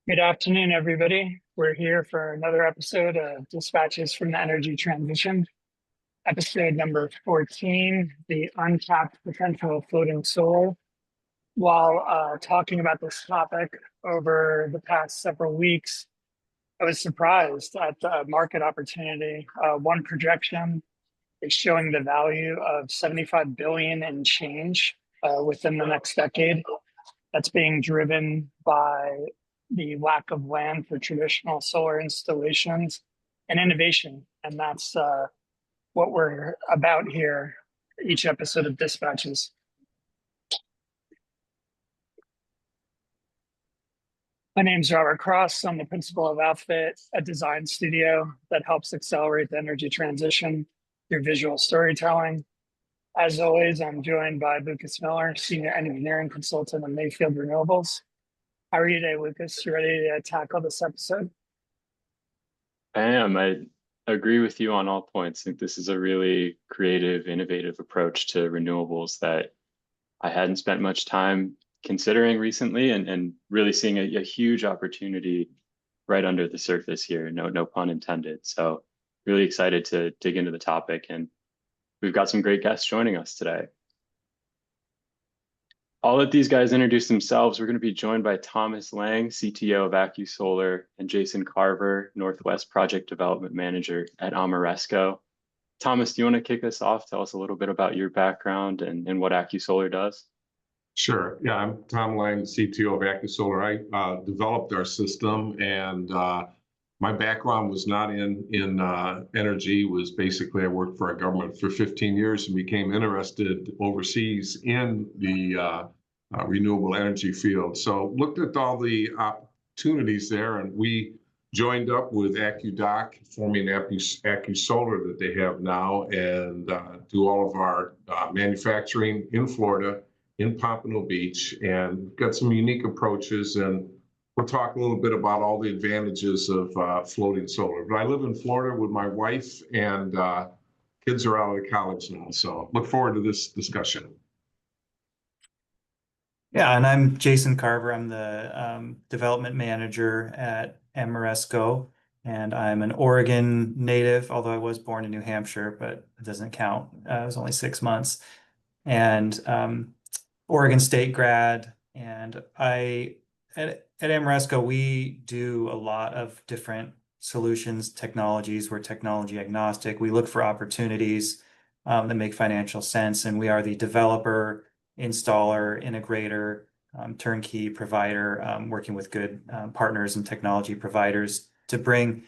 Good afternoon, everybody. We're here for another episode of Dispatches from the Energy Transition, episode number 14, the untapped potential of floating solar. While talking about this topic over the past several weeks, I was surprised at the market opportunity. One projection is showing the value of 75 billion in change within the next decade. That's being driven by the lack of land for traditional solar installations and innovation. And that's what we're about here, each episode of Dispatches. My name's Robert Cross. I'm the principal of Outfit, a design studio that helps accelerate the energy transition through visual storytelling. As always, I'm joined by Lucas Miller, senior engineering consultant at Mayfield Renewables. How are you today, Lucas? You ready to tackle this episode? I am. I agree with you on all points. I think this is a really creative, innovative approach to renewables that I hadn't spent much time considering recently and really seeing a huge opportunity right under the surface here. No pun intended. So really excited to dig into the topic, and we've got some great guests joining us today. I'll let these guys introduce themselves. We're going to be joined by Thomas Lang, CTO of Accusolar, and Jason Carver, Northwest Project Development Manager at Ameresco. Thomas, do you want to kick us off? Tell us a little bit about your background and what Accusolar does. Sure. Yeah, I'm Tom Lang, CTO of Accusolar. I developed our system, and my background was not in energy. Was basically I worked for our government for 15 years and became interested overseas in the renewable energy field. So looked at all the opportunities there, and we joined up with AccuDoc, forming Accusolar that they have now, and do all of our manufacturing in Florida, in Pompano Beach, and got some unique approaches. And we'll talk a little bit about all the advantages of floating solar. But I live in Florida with my wife, and kids are out of college now. So look forward to this discussion. Yeah, and I'm Jason Carver. I'm the development manager at Ameresco, and I'm an Oregon native, although I was born in New Hampshire, but it doesn't count. I was only 6 months. And Oregon State grad, and at Ameresco, we do a lot of different solutions, technologies. We're technology agnostic. We look for opportunities that make financial sense, and we are the developer, installer, integrator, turnkey provider, working with good partners and technology providers to bring,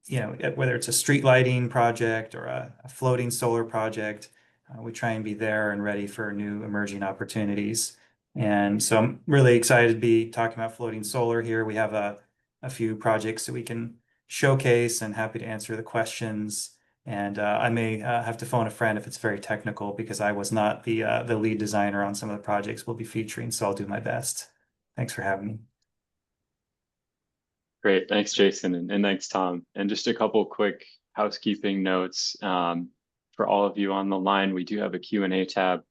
whether it's a street lighting project or a floating solar project, we try and be there and ready for new emerging opportunities. And so I'm really excited to be talking about floating solar here. We have a few projects that we can showcase, and happy to answer the questions. And I may have to phone a friend if it's very technical, because I was not the lead designer on some of the projects we'll be featuring, so I'll do my best. Thanks for having me. Great. Thanks, Jason, and thanks, Tom. And just a couple quick housekeeping notes. For all of you on the line, we do have a Q&A tab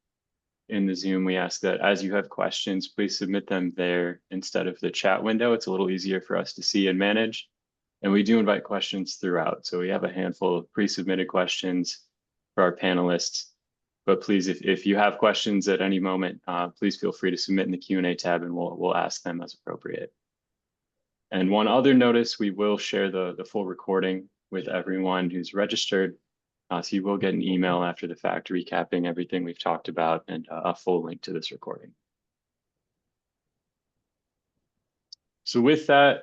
in the Zoom. We ask that as you have questions, please submit them there instead of the chat window. It's a little easier for us to see and manage. And we do invite questions throughout. So we have a handful of pre-submitted questions for our panelists. But please, if you have questions at any moment, please feel free to submit in the Q&A tab, and we'll ask them as appropriate. And one other notice, we will share the full recording with everyone who's registered. So you will get an email after the fact recapping everything we've talked about, and a full link to this recording. So with that,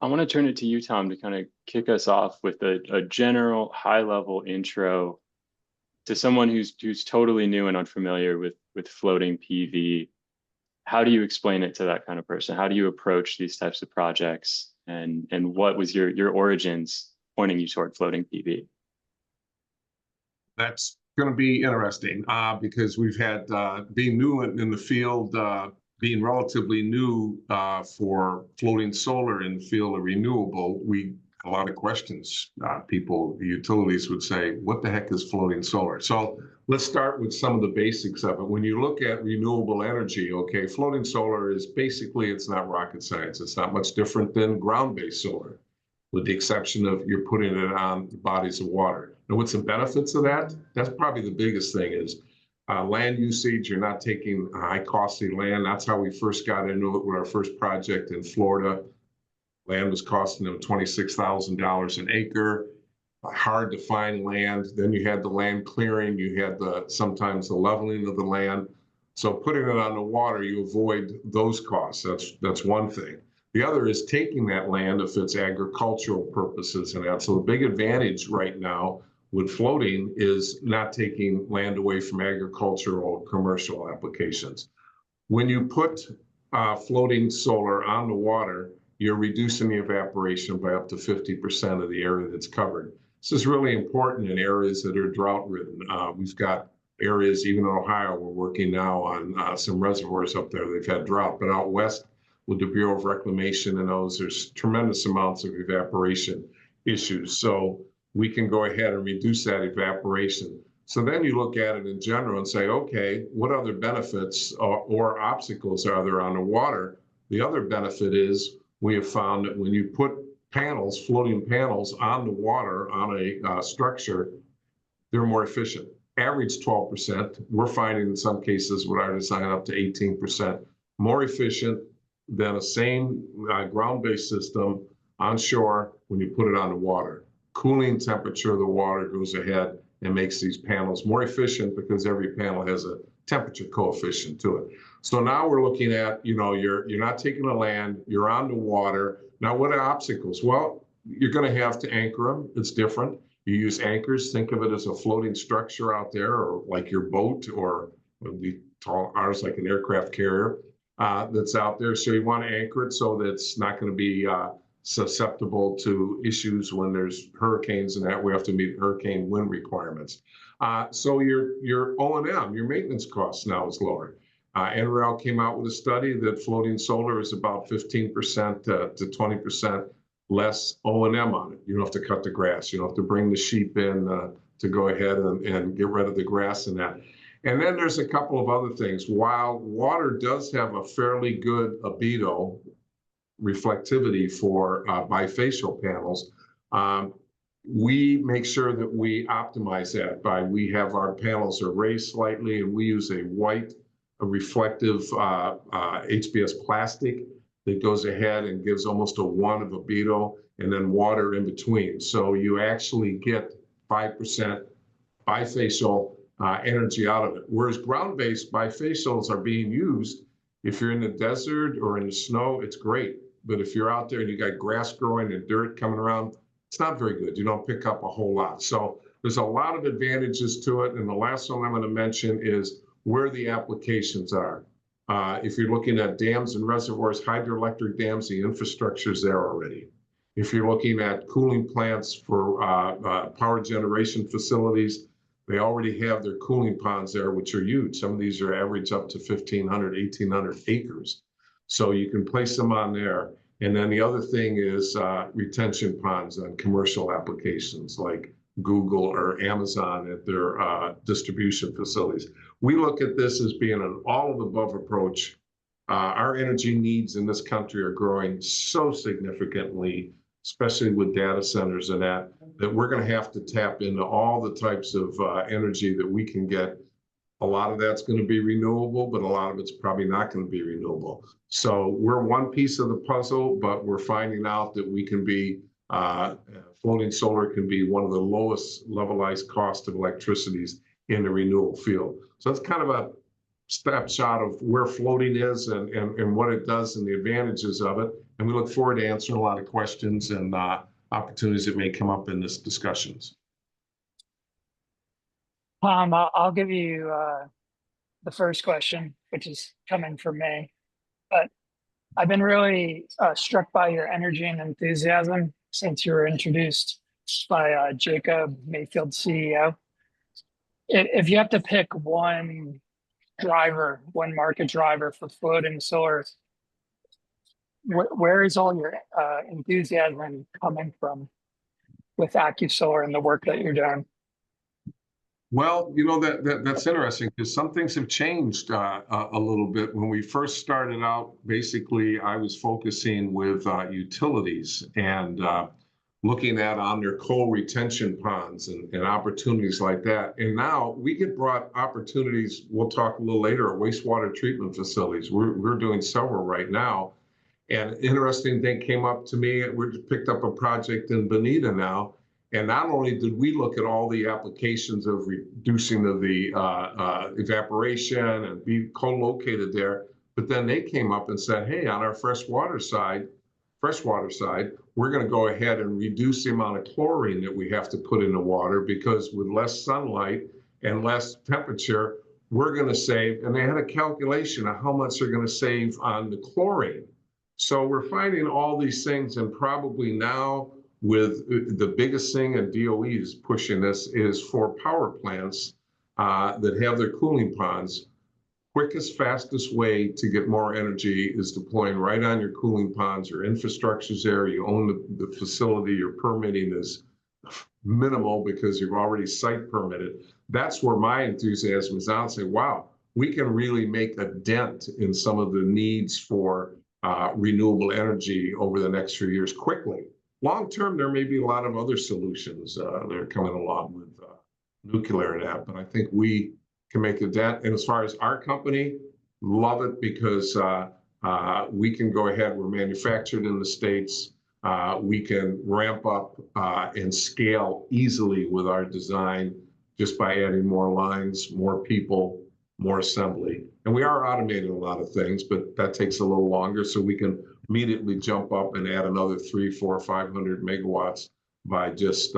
I want to turn it to you, Tom, to kind of kick us off with a general high-level intro to someone who's totally new and unfamiliar with floating PV. How do you explain it to that kind of person? How do you approach these types of projects? And what was your origins pointing you toward floating PV? That's going to be interesting because we've had, being new in the field, being relatively new for floating solar in the field of renewable, a lot of questions. People, the utilities would say, what the heck is floating solar? So let's start with some of the basics of it. When you look at renewable energy, okay, floating solar is basically, it's not rocket science. It's not much different than ground-based solar, with the exception of you're putting it on bodies of water. And what's the benefits of that? That's probably the biggest thing is land usage. You're not taking high costly land. That's how we first got into it with our first project in Florida. Land was costing them $26,000 an acre. Hard to find land. Then you had the land clearing. You had sometimes the leveling of the land. So putting it on the water, you avoid those costs. That's one thing. The other is taking that land if it's agricultural purposes and that. So the big advantage right now with floating is not taking land away from agricultural commercial applications. When you put floating solar on the water, you're reducing the evaporation by up to 50% of the area that's covered. This is really important in areas that are drought ridden. We've got areas, even in Ohio, we're working now on some reservoirs up there. They've had drought, but out west with the Bureau of Reclamation and those, there's tremendous amounts of evaporation issues. So we can go ahead and reduce that evaporation. So then you look at it in general and say, okay, what other benefits or obstacles are there on the water? The other benefit is we have found that when you put panels, floating panels on the water on a structure, they're more efficient. Average 12%. We're finding in some cases with our design up to 18% more efficient than a same ground-based system onshore when you put it on the water. Cooling temperature of the water goes ahead and makes these panels more efficient because every panel has a temperature coefficient to it. So now we're looking at, you're not taking the land, you're on the water. Now, what are obstacles? Well, you're going to have to anchor them. It's different. You use anchors. Think of it as a floating structure out there, or like your boat, or we call ours like an aircraft carrier that's out there. So you want to anchor it so that it's not going to be susceptible to issues when there's hurricanes and that we have to meet hurricane wind requirements. So your O&M, your maintenance costs now is lower. NREL came out with a study that floating solar is about 15% to 20% less O&M on it. You don't have to cut the grass. You don't have to bring the sheep in to go ahead and get rid of the grass and that. And then there's a couple of other things. While water does have a fairly good albedo reflectivity for bifacial panels, we make sure that we optimize that by we have our panels are raised slightly and we use a white reflective HBS plastic that goes ahead and gives almost a 1 of albedo and then water in between. So you actually get 5% bifacial energy out of it. Whereas ground-based bifacials are being used, if you're in the desert or in the snow, it's great. But if you're out there and you got grass growing and dirt coming around, it's not very good. You don't pick up a whole lot. So there's a lot of advantages to it. And the last one I'm going to mention is where the applications are. If you're looking at dams and reservoirs, hydroelectric dams, the infrastructure is there already. If you're looking at cooling plants for power generation facilities, they already have their cooling ponds there, which are huge. Some of these are average up to 1,500, 1,800 acres. So you can place them on there. And then the other thing is retention ponds on commercial applications like Google or Amazon at their distribution facilities. We look at this as being an all-of-the-above approach. Our energy needs in this country are growing so significantly, especially with data centers and that we're going to have to tap into all the types of energy that we can get. A lot of that's going to be renewable, but a lot of it's probably not going to be renewable. So we're one piece of the puzzle, but we're finding out that we can be, floating solar can be one of the lowest levelized cost of electricities in the renewable field. So that's kind of a snapshot of where floating is and what it does and the advantages of it. And we look forward to answering a lot of questions and opportunities that may come up in this discussions. I'll give you the first question, which is coming from me. But I've been really struck by your energy and enthusiasm since you were introduced by Jacob, Mayfield CEO. If you have to pick one driver, one market driver for floating solar, where is all your enthusiasm coming from with Accusolar and the work that you're doing? Well, that's interesting because some things have changed a little bit. When we first started out, basically, I was focusing with utilities and looking at on their coal retention ponds and opportunities like that. And now we get brought opportunities. We'll talk a little later at wastewater treatment facilities. We're doing several right now. And interesting thing came up to me. We just picked up a project in Bonita now. And not only did we look at all the applications of reducing the evaporation and be co-located there, but then they came up and said, hey, on our freshwater side, we're going to go ahead and reduce the amount of chlorine that we have to put in the water because with less sunlight and less temperature, we're going to save. And they had a calculation of how much they're going to save on the chlorine. So we're finding all these things, and probably now with the biggest thing, and DOE is pushing this, is for power plants that have their cooling ponds. Quickest, fastest way to get more energy is deploying right on your cooling ponds. Your infrastructure's there, you own the facility, your permitting is minimal because you've already site permitted. That's where my enthusiasm is out and say, wow, we can really make a dent in some of the needs for renewable energy over the next few years quickly. Long term, there may be a lot of other solutions that are coming along with nuclear and that, but I think we can make a dent. And as far as our company, love it because we can go ahead. We're manufactured in the States. We can ramp up and scale easily with our design just by adding more lines, more people, more assembly. And we are automating a lot of things, but that takes a little longer. So we can immediately jump up and add another 300, 400, 500 megawatts by just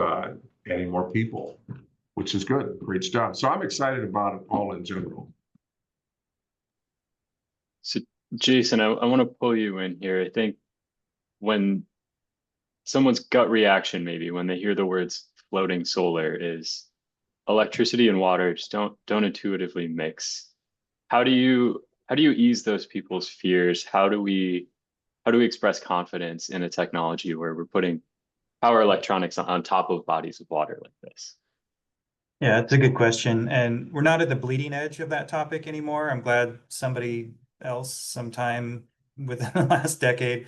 adding more people, which is good. Great job. So I'm excited about it all in general. So Jason, I want to pull you in here. I think when someone's gut reaction, maybe when they hear the words floating solar, is electricity and water just don't intuitively mix. How do you ease those people's fears? How do we express confidence in a technology where we're putting power electronics on top of bodies of water like this? Yeah, it's a good question. And we're not at the bleeding edge of that topic anymore. I'm glad somebody else sometime within the last decade,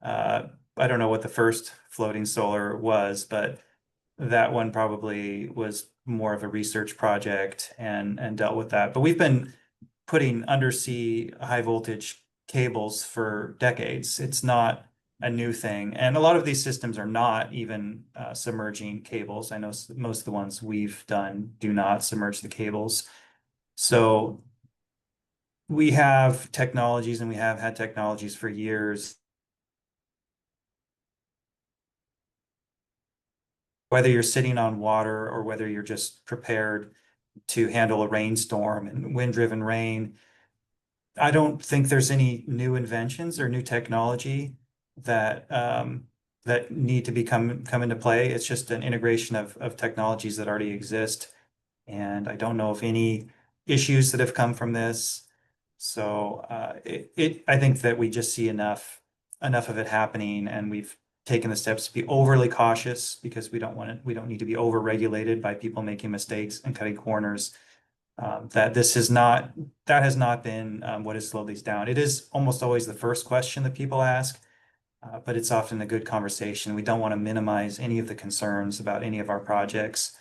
I don't know what the first floating solar was, but that one probably was more of a research project and dealt with that. But we've been putting undersea high voltage cables for decades. It's not a new thing. And a lot of these systems are not even submerging cables. I know most of the ones we've done do not submerge the cables. So we have technologies, and we have had technologies for years. Whether you're sitting on water or whether you're just prepared to handle a rainstorm and wind-driven rain, I don't think there's any new inventions or new technology that that need to come into play. It's just an integration of technologies that already exist. And I don't know of any issues that have come from this. So I think that we just see enough of it happening, and we've taken the steps to be overly cautious because we don't need to be over-regulated by people making mistakes and cutting corners. That has not been what has slowed these down. It is almost always the first question that people ask, but it's often a good conversation. We don't want to minimize any of the concerns about any of our projects,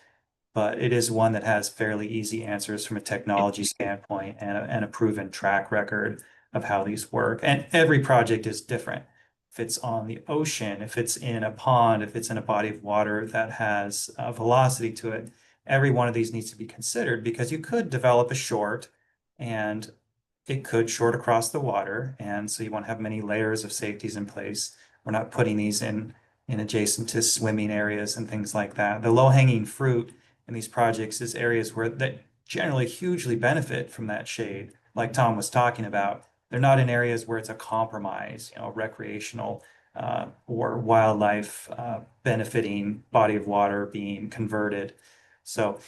but it is one that has fairly easy answers from a technology standpoint and a proven track record of how these work. And every project is different. If it's on the ocean, if it's in a pond, if it's in a body of water that has a velocity to it, every one of these needs to be considered, because you could develop a short and it could short across the water. And so you want to have many layers of safeties in place. We're not putting these in adjacent to swimming areas and things like that. The low-hanging fruit in these projects is areas that generally hugely benefit from that shade, like Tom was talking about. They're not in areas where it's a compromise, recreational or wildlife benefiting body of water being converted. So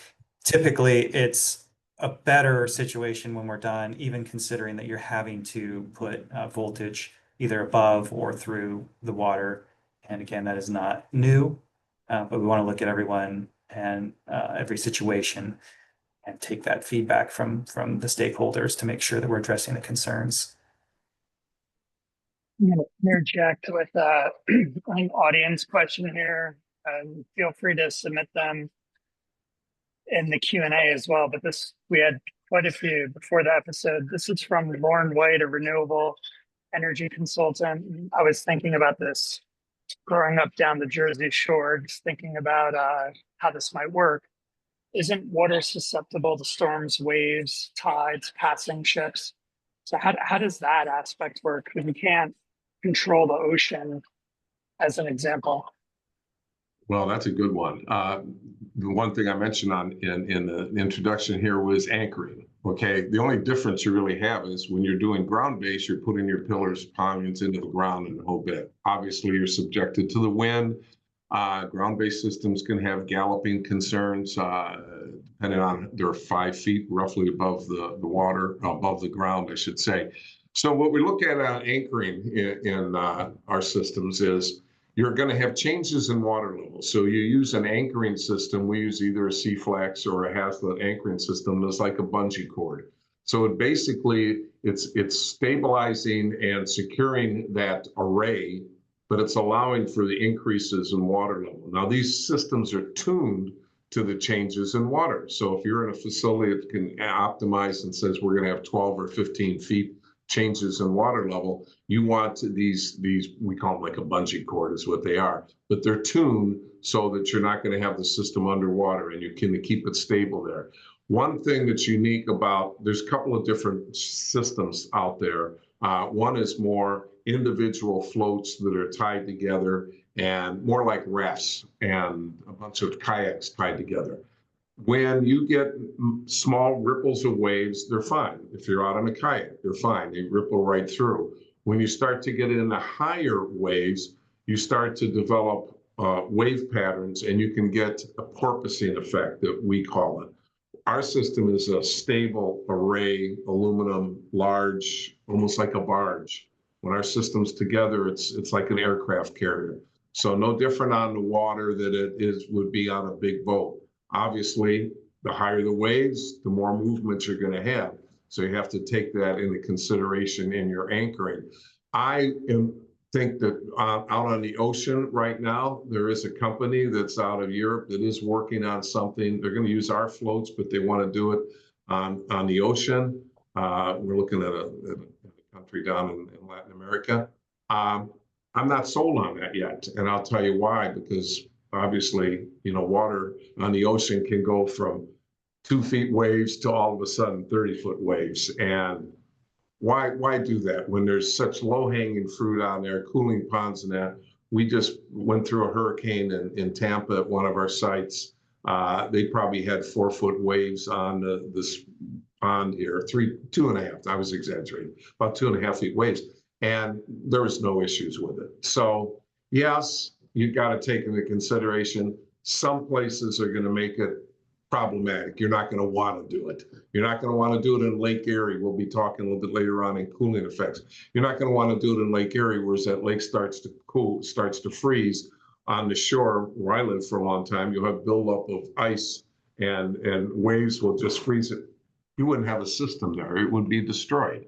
typically it's a better situation when we're done, even considering that you're having to put voltage either above or through the water. And again, that is not new, but we want to look at everyone and every situation. and take that feedback from the stakeholders to make sure that we're addressing the concerns. I'm gonna interject with an audience question here. Feel free to submit them in the Q&A as well, but we had quite a few before the episode. This is from Lauren White, a renewable energy consultant. I was thinking about this growing up down the Jersey Shore, just thinking about how this might work. Isn't water susceptible to storms, waves, tides, passing ships? So how does that aspect work? Because we can't control the ocean, as an example. Well, that's a good one. The one thing I mentioned in the introduction here was anchoring. Okay, the only difference you really have is when you're doing ground-based, you're putting your pillars, pylons into the ground and the whole bit. Obviously, you're subjected to the wind. Ground-based systems can have galloping concerns, depending on they're 5 feet roughly above the water, above the ground, I should say. So what we look at anchoring in our systems is you're going to have changes in water level. So you use an anchoring system. We use either a C-Flex or a Haslett anchoring system that's like a bungee cord. So it basically, it's stabilizing and securing that array, but it's allowing for the increases in water level. Now, these systems are tuned to the changes in water. So if you're in a facility that can optimize and says we're going to have 12 or 15 feet changes in water level, you want these, we call them like a bungee cord is what they are, but they're tuned so that you're not going to have the system underwater and you can keep it stable there. One thing that's unique about, there's a couple of different systems out there. One is more individual floats that are tied together and more like rafts and a bunch of kayaks tied together. When you get small ripples of waves, they're fine. If you're out on a kayak, they're fine. They ripple right through. When you start to get into higher waves, you start to develop wave patterns, and you can get a porpoising effect that we call it. Our system is a stable array, aluminum, large, almost like a barge. When our system's together, it's like an aircraft carrier. So no different on the water that it would be on a big boat. Obviously, the higher the waves, the more movement you're going to have. So you have to take that into consideration in your anchoring. I think that out on the ocean right now, there is a company that's out of Europe that is working on something. They're going to use our floats, but they want to do it on the ocean. We're looking at a country down in Latin America. I'm not sold on that yet, and I'll tell you why, because obviously, water on the ocean can go from 2 feet waves to all of a sudden 30-foot waves. And why do that when there's such low-hanging fruit on there, cooling ponds and that? We just went through a hurricane in Tampa at one of our sites. They probably had 4-foot waves on this pond here, 2.5, I was exaggerating, about 2.5 feet waves. And there was no issues with it. So yes, you've got to take into consideration some places are going to make it problematic. You're not going to want to do it. You're not going to want to do it in Lake Erie. We'll be talking a little bit later on in cooling effects. You're not going to want to do it in Lake Erie, whereas that lake starts to cool, starts to freeze. On the shore where I lived for a long time, you'll have buildup of ice and waves will just freeze it. You wouldn't have a system there. It would be destroyed.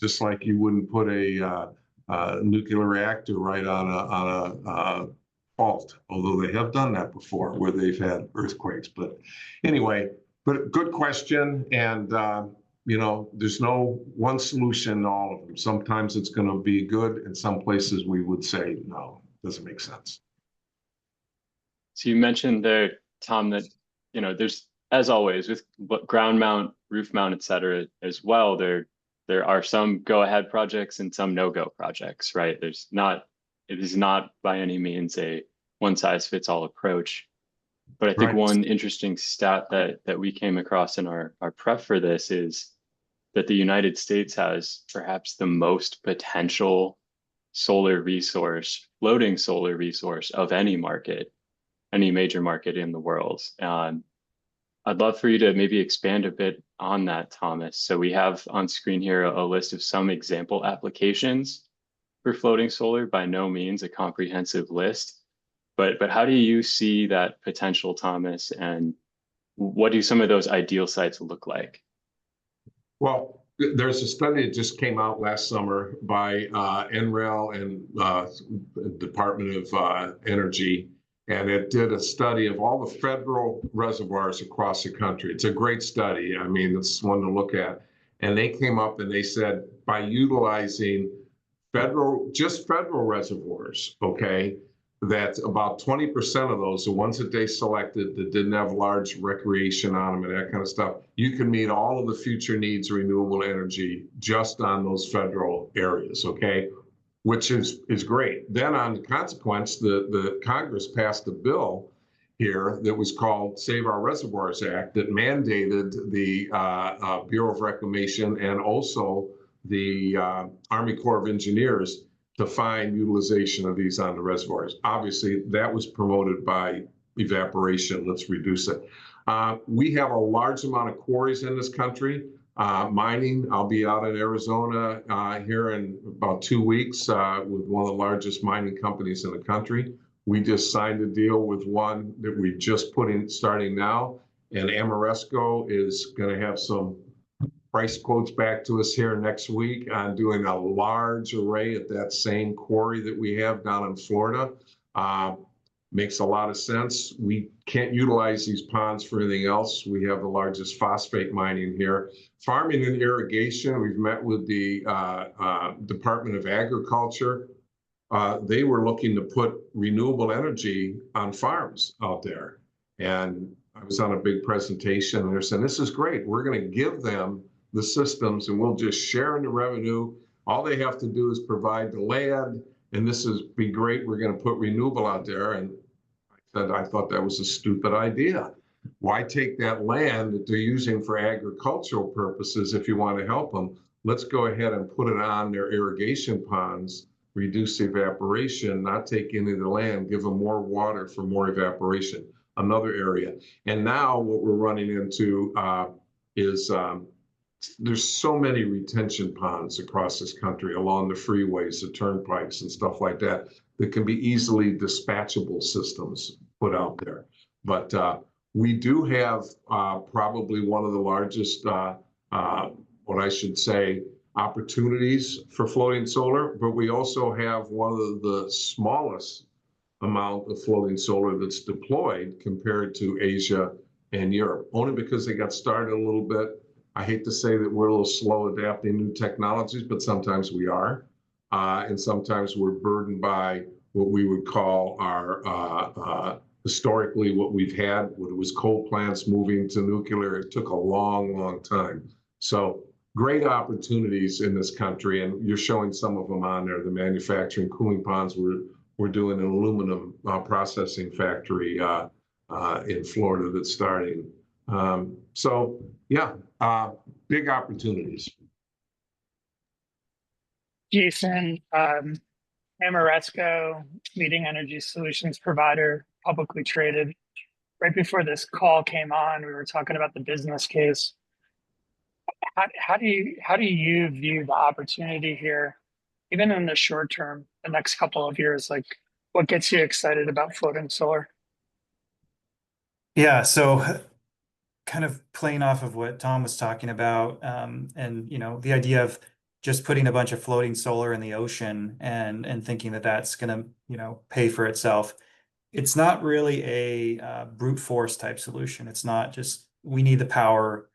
Just like you wouldn't put a nuclear reactor right on a fault, although they have done that before where they've had earthquakes. But anyway, but good question. And, there's no one solution to all of them. Sometimes it's going to be good. And some places we would say, no, doesn't make sense. So you mentioned there, Tom, that, there's, as always, with ground mount, roof mount, et cetera, as well, there are some go-ahead projects and some no-go projects, right? It is not by any means a one-size-fits-all approach. But I think one interesting stat that we came across in our prep for this is that the United States has perhaps the most potential solar resource, floating solar resource of any major market in the world. I'd love for you to maybe expand a bit on that, Thomas. So we have on screen here a list of some example applications for floating solar, by no means a comprehensive list, but how do you see that potential, Thomas? And what do some of those ideal sites look like? Well, there's a study that just came out last summer by NREL and Department of Energy, and it did a study of all the federal reservoirs across the country. It's a great study. I mean, it's one to look at. And they came up and they said by utilizing just federal reservoirs, okay, that about 20% of those, the ones that they selected that didn't have large recreation on them and that kind of stuff, you can meet all of the future needs of renewable energy just on those federal areas, okay, which is great. Then on the consequence, the Congress passed a bill here that was called Save Our Reservoirs Act that mandated the Bureau of Reclamation and also the Army Corps of Engineers to find utilization of these on the reservoirs. Obviously, that was promoted by evaporation. Let's reduce it. We have a large amount of quarries in this country. Mining, I'll be out in Arizona here in about 2 weeks with one of the largest mining companies in the country. We just signed a deal with one that we just put in starting now, and Ameresco is going to have some price quotes back to us here next week on doing a large array at that same quarry that we have down in Florida. Makes a lot of sense. We can't utilize these ponds for anything else. We have the largest phosphate mining here. Farming and irrigation, we've met with the Department of Agriculture. They were looking to put renewable energy on farms out there. And I was on a big presentation and they're saying, this is great. We're going to give them the systems and we'll just share in the revenue. All they have to do is provide the land, and this is be great. We're going to put renewable out there. And I said, I thought that was a stupid idea. Why take that land that they're using for agricultural purposes if you want to help them? Let's go ahead and put it on their irrigation ponds, reduce evaporation, not take any of the land, give them more water for more evaporation. Another area. And now what we're running into is there's so many retention ponds across this country along the freeways, the turnpikes and stuff like that can be easily dispatchable systems put out there. But we do have probably one of the largest, what I should say, opportunities for floating solar, but we also have one of the smallest amount of floating solar that's deployed compared to Asia and Europe, only because they got started a little bit. I hate to say that we're a little slow adapting new technologies, but sometimes we are. And sometimes we're burdened by what we would call our, historically what we've had, what it was coal plants moving to nuclear. It took a long, long time. So great opportunities in this country, and you're showing some of them on there. The manufacturing cooling ponds, we're doing an aluminum processing factory in Florida that's starting. So yeah, big opportunities. Jason, Ameresco, leading energy solutions provider, publicly traded. Right before this call came on, we were talking about the business case. How do you view the opportunity here, even in the short term, the next couple of years? Like, what gets you excited about floating solar? Yeah, so kind of playing off of what Tom was talking about, and the idea of just putting a bunch of floating solar in the ocean and thinking that that's going to pay for itself. It's not really a brute force type solution. It's not just we need the power,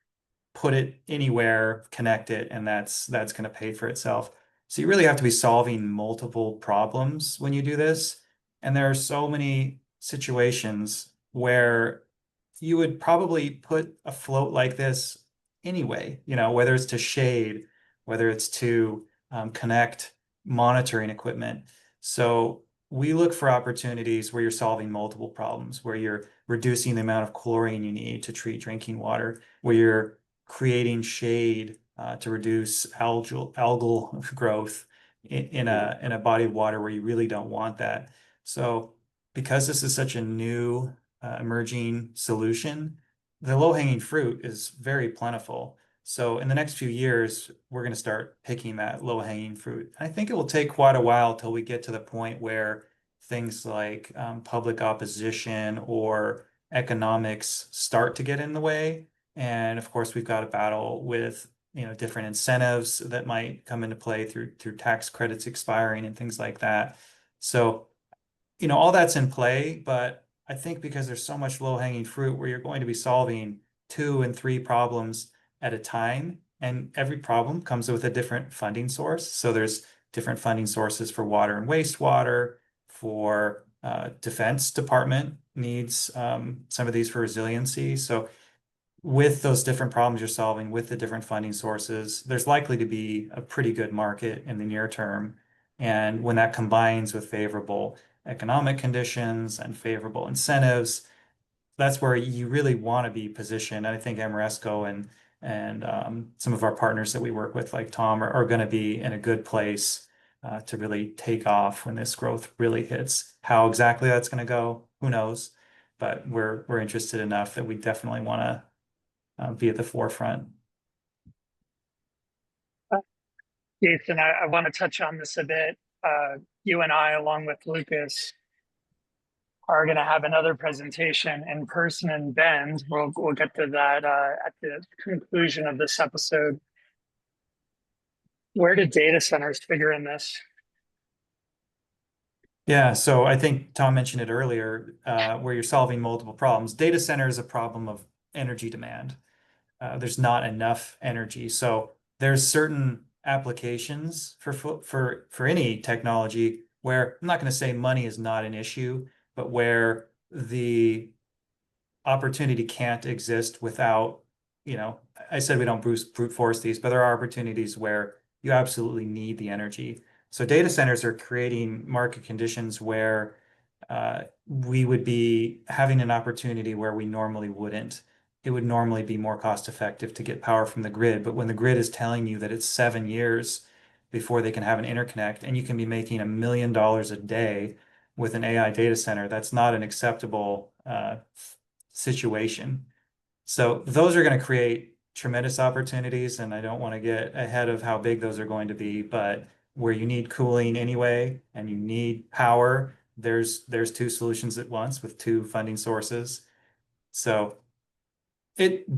put it anywhere, connect it, and that's going to pay for itself. So you really have to be solving multiple problems when you do this. And there are so many situations where you would probably put a float like this anyway, whether it's to shade, whether it's to connect monitoring equipment. So we look for opportunities where you're solving multiple problems, where you're reducing the amount of chlorine you need to treat drinking water, where you're creating shade to reduce algal growth in a body of water where you really don't want that. So because this is such a new emerging solution, the low-hanging fruit is very plentiful. So in the next few years, we're going to start picking that low-hanging fruit. I think it will take quite a while till we get to the point where things like public opposition or economics start to get in the way. And of course, we've got to battle with, different incentives that might come into play through tax credits expiring and things like that. So, all that's in play, but I think because there's so much low-hanging fruit where you're going to be solving 2 and 3 problems at a time, and every problem comes with a different funding source. So there's different funding sources for water and wastewater, for Defense Department needs some of these for resiliency. So with those different problems you're solving, with the different funding sources, there's likely to be a pretty good market in the near term. And when that combines with favorable economic conditions and favorable incentives, that's where you really want to be positioned. And I think Ameresco and some of our partners that we work with, like Tom, are going to be in a good place to really take off when this growth really hits. How exactly that's going to go, who knows? But we're interested enough that we definitely want to be at the forefront. Jason, I want to touch on this a bit. You and I, along with Lucas, are going to have another presentation in person in Bend. We'll get to that at the conclusion of this episode. Where do data centers figure in this? Yeah, so I think Tom mentioned it earlier, where you're solving multiple problems. Data center is a problem of energy demand. There's not enough energy. So there's certain applications for any technology where I'm not going to say money is not an issue, but where the opportunity can't exist without, I said we don't brute force these, but there are opportunities where you absolutely need the energy. So data centers are creating market conditions where we would be having an opportunity where we normally wouldn't. It would normally be more cost effective to get power from the grid. But when the grid is telling you that it's 7 years before they can have an interconnect, and you can be making $1 million a day with an AI data center, that's not an acceptable situation. So those are going to create tremendous opportunities, and I don't want to get ahead of how big those are going to be, but where you need cooling anyway and you need power, there's 2 solutions at once with 2 funding sources. So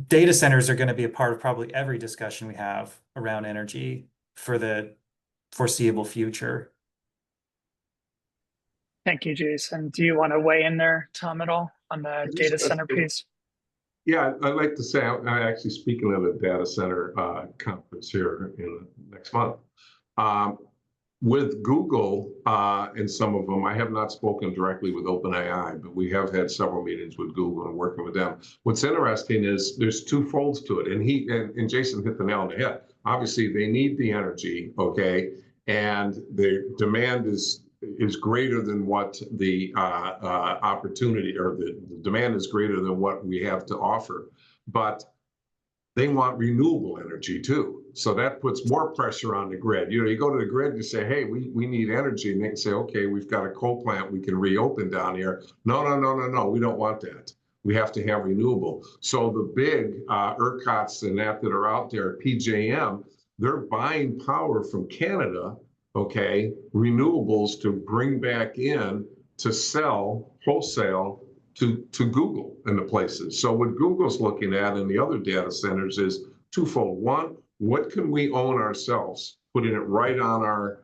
data centers are going to be a part of probably every discussion we have around energy for the foreseeable future. Thank you, Jason. Do you want to weigh in there, Tom, at all on the data center piece? Yeah, I'd like to say I'm actually speaking at a data center conference here next month. With Google and some of them, I have not spoken directly with OpenAI, but we have had several meetings with Google and working with them. What's interesting is there's 2 folds to it, and Jason hit the nail on the head. Obviously, they need the energy, okay, and the demand is greater than what the opportunity, or the demand is greater than what we have to offer, but they want renewable energy too. So that puts more pressure on the grid. You go to the grid and you say, hey, we need energy. And they can say, okay, we've got a coal plant we can reopen down here. No, we don't want that. We have to have renewable. So the big ERCOTs and that are out there, PJM, they're buying power from Canada, okay, renewables to bring back in to sell wholesale to Google and the places. So what Google's looking at in the other data centers is twofold. One, what can we own ourselves, putting it right on our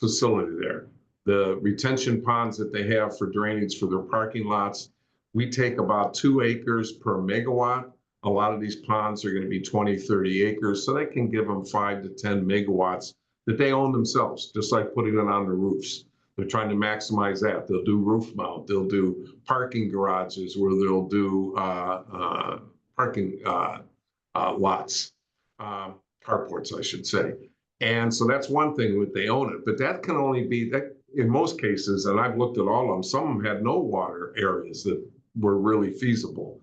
facility there? The retention ponds that they have for drainage for their parking lots, we take about 2 acres per megawatt. A lot of these ponds are going to be 20, 30 acres, so they can give them 5 to 10 megawatts that they own themselves, just like putting it on the roofs. They're trying to maximize that. They'll do roof mount. They'll do parking garages where they'll do parking lots, carports, I should say. And so that's one thing that they own it. But that can only be, that in most cases, and I've looked at all of them, some of them had no water areas that were really feasible.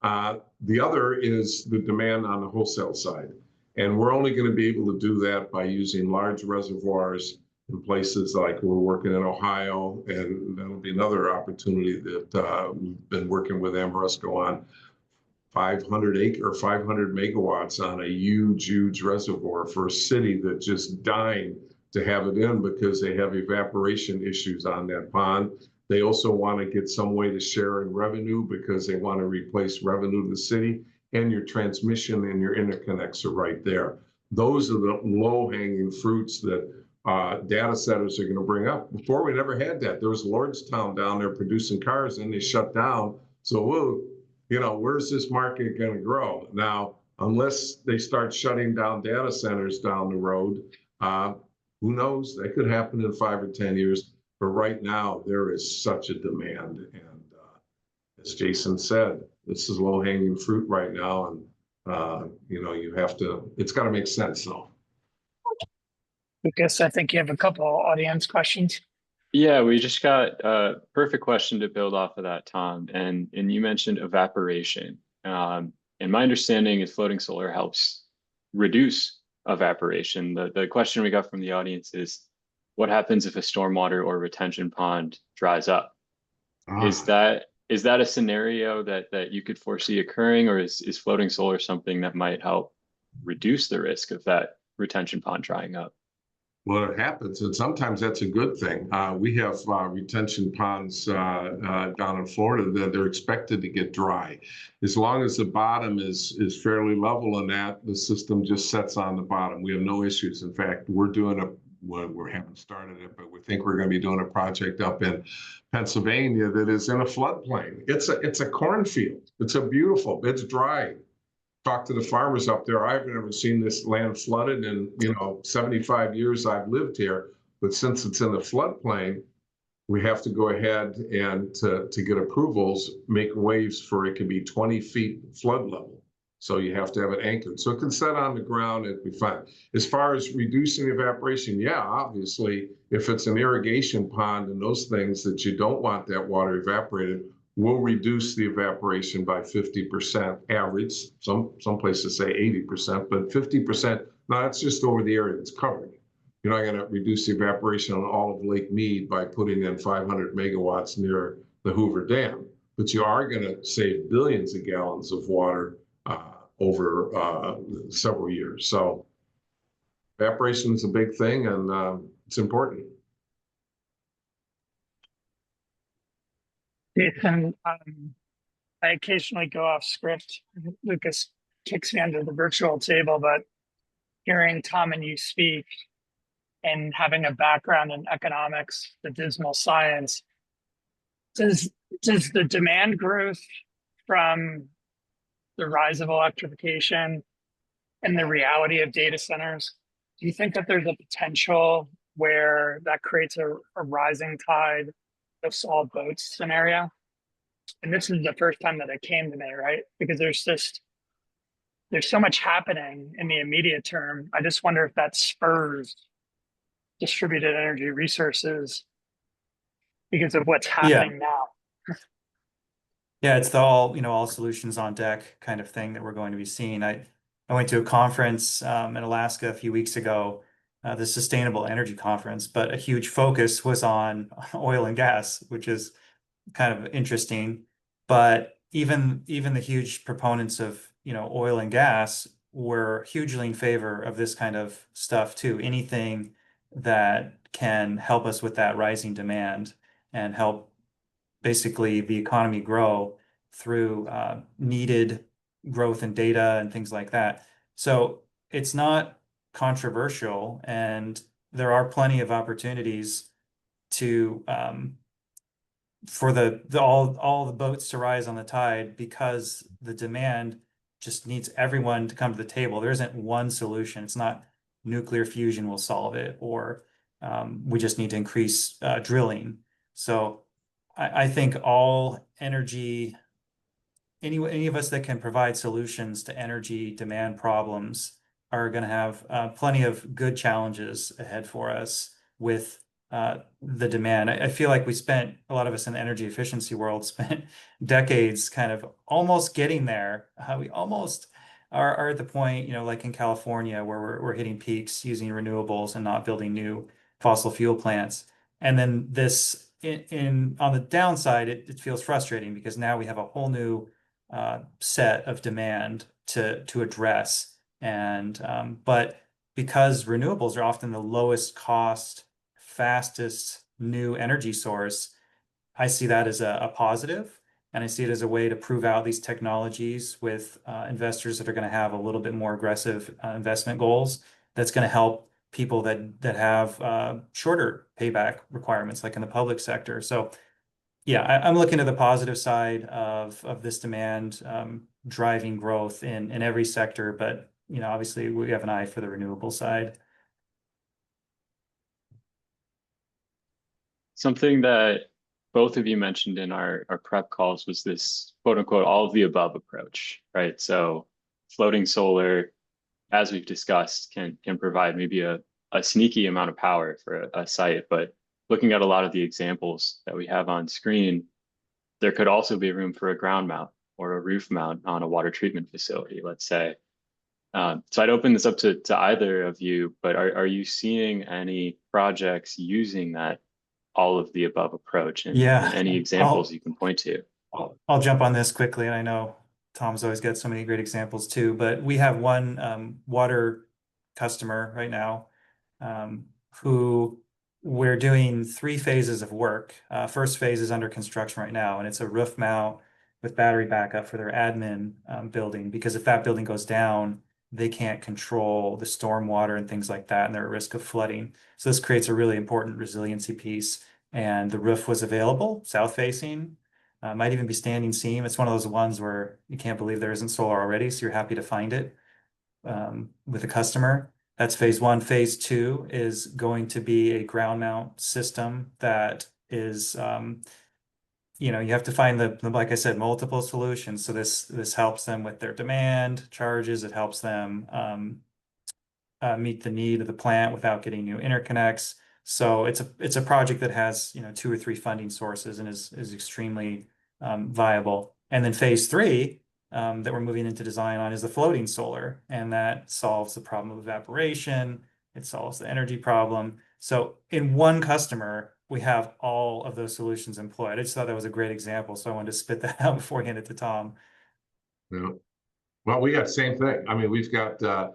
The other is the demand on the wholesale side. And we're only going to be able to do that by using large reservoirs in places like we're working in Ohio, and that'll be another opportunity that we've been working with Ameresco on. 500 megawatts on a huge reservoir for a city that's just dying to have it in because they have evaporation issues on that pond. They also want to get some way to share in revenue because they want to replace revenue to the city, and your transmission and your interconnects are right there. Those are the low-hanging fruits that data centers are going to bring up. Before, we never had that. There was Lordstown down there producing cars, and they shut down. So, whoa, you know, where's this market going to grow? Now, unless they start shutting down data centers down the road, who knows? That could happen in 5 or 10 years. But right now, there is such a demand. And as Jason said, this is low-hanging fruit right now. And, you know, you have to, it's got to make sense, though. Lucas, I think you have a couple audience questions. Yeah, we just got a perfect question to build off of that, Tom. And you mentioned evaporation. And my understanding is floating solar helps reduce evaporation. The question we got from the audience is, what happens if a stormwater or retention pond dries up? Is that a scenario that you could foresee occurring, or is floating solar something that might help reduce the risk of that retention pond drying up? Well, it happens, and sometimes that's a good thing. We have retention ponds down in Florida that they're expected to get dry. As long as the bottom is fairly level in that, the system just sets on the bottom. We have no issues. In fact, we're doing we haven't started it, but we think we're going to be doing a project up in Pennsylvania that is in a floodplain. It's a cornfield. It's it's dry. Talk to the farmers up there. I've never seen this land flooded in, 75 years I've lived here. But since it's in the floodplain, we have to go ahead and to get approvals, make waves for it can be 20 feet flood level. So you have to have it anchored. So it can set on the ground, it'd be fine. As far as reducing evaporation, yeah, obviously, if it's an irrigation pond and those things that you don't want that water evaporated, will reduce the evaporation by 50% average. Some places say 80%, but 50%, now that's just over the area that's covered. You're not going to reduce the evaporation on all of Lake Mead by putting in 500 megawatts near the Hoover Dam, but you are going to save billions of gallons of water over several years. So evaporation is a big thing, and it's important. Jason, I occasionally go off script. Lucas kicks me under the virtual table, but hearing Tom and you speak and having a background in economics, the dismal science, does the demand growth from the rise of electrification and the reality of data centers, do you think that there's a potential where that creates a rising tide of all boats scenario? And this is the first time that it came to me, right? Because there's so much happening in the immediate term. I just wonder if that spurs distributed energy resources because of what's happening now. Yeah, it's the all solutions on deck kind of thing that we're going to be seeing. I went to a conference in Alaska a few weeks ago, the Sustainable Energy Conference, but a huge focus was on oil and gas, which is kind of interesting. But even the huge proponents of oil and gas were hugely in favor of this kind of stuff too. Anything that can help us with that rising demand and help basically the economy grow through needed growth in data and things like that. So it's not controversial, and there are plenty of opportunities to for all the boats to rise on the tide, because the demand just needs everyone to come to the table. There isn't one solution. It's not nuclear fusion will solve it, or we just need to increase drilling. So I think all energy, any of us that can provide solutions to energy demand problems are going to have plenty of good challenges ahead for us with the demand. I feel like a lot of us in the energy efficiency world spent decades kind of almost getting there. We almost are at the point, like in California, where we're hitting peaks using renewables and not building new fossil fuel plants. And then this on the downside, it feels frustrating because now we have a whole new set of demand to address. And but because renewables are often the lowest cost, fastest new energy source, I see that as a positive, and I see it as a way to prove out these technologies with investors that are going to have a little bit more aggressive investment goals. That's going to help people that have shorter payback requirements, like in the public sector. So, yeah, I'm looking at the positive side of this demand driving growth in every sector, but obviously we have an eye for the renewable side. Something that both of you mentioned in our prep calls was this quote unquote all of the above approach, right? So floating solar, as we've discussed, can provide maybe a sneaky amount of power for a site, but looking at a lot of the examples that we have on screen, there could also be room for a ground mount or a roof mount on a water treatment facility, let's say. So I'd open this up to either of you, but are you seeing any projects using that all of the above approach and Yeah, any examples you can point to? I'll jump on this quickly, and I know Tom's always got so many great examples too, but we have one water customer right now who we're doing 3 phases of work. First phase is under construction right now, and it's a roof mount with battery backup for their admin building, because if that building goes down, they can't control the storm water and things like that, and they're at risk of flooding. So this creates a really important resiliency piece. And the roof was available, south facing, might even be standing seam. It's one of those ones where you can't believe there isn't solar already, so you're happy to find it with a customer. That's phase 1. Phase 2 is going to be a ground mount system that is, you have to find like I said, multiple solutions. So this helps them with their demand charges. It helps them meet the need of the plant without getting new interconnects. So it's a project that has 2 or 3 funding sources and is extremely viable. And then phase 3 that we're moving into design on is the floating solar, and that solves the problem of evaporation. It solves the energy problem. So in one customer, we have all of those solutions employed. I just thought that was a great example, so I wanted to spit that out before I hand it to Tom. Yeah. Well, we got the same thing. I mean, we've got a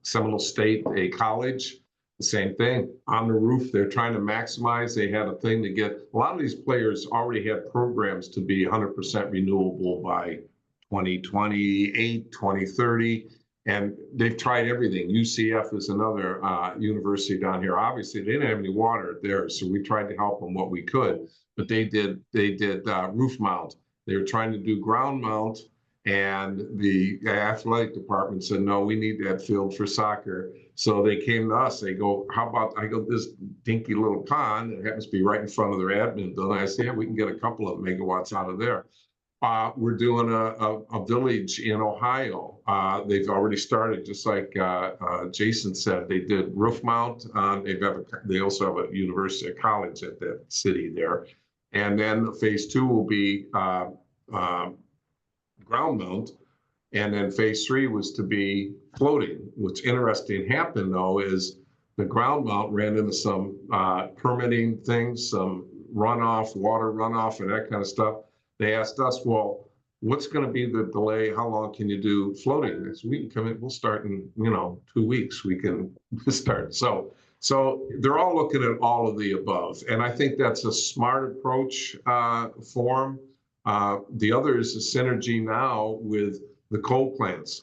Seminole State, a college, the same thing on the roof. They're trying to maximize. They had a thing to get, a lot of these players already have programs to be 100% renewable by 2028, 2030. And they've tried everything. UCF is another university down here. Obviously, they didn't have any water there, so we tried to help them what we could. But they did roof mount. They were trying to do ground mount, and the athletic department said, no, we need that field for soccer. So they came to us. They go, how about, I go, this dinky little pond that happens to be right in front of their admin building. I said, yeah, we can get a couple of megawatts out of there. We're doing a village in Ohio. They've already started, just like Jason said. They did roof mount. They also have a university, a college at that city there. And then phase 2 will be ground mount. And then phase 3 was to be floating. What's interesting happened, though, is the ground mount ran into some permitting things, some runoff, water runoff, and that kind of stuff. They asked us, well, what's going to be the delay? How long can you do floating? So we can come in, we'll start in 2 weeks. We can start. So they're all looking at all of the above, and I think that's a smart approach for them. The other is the synergy now with the coal plants.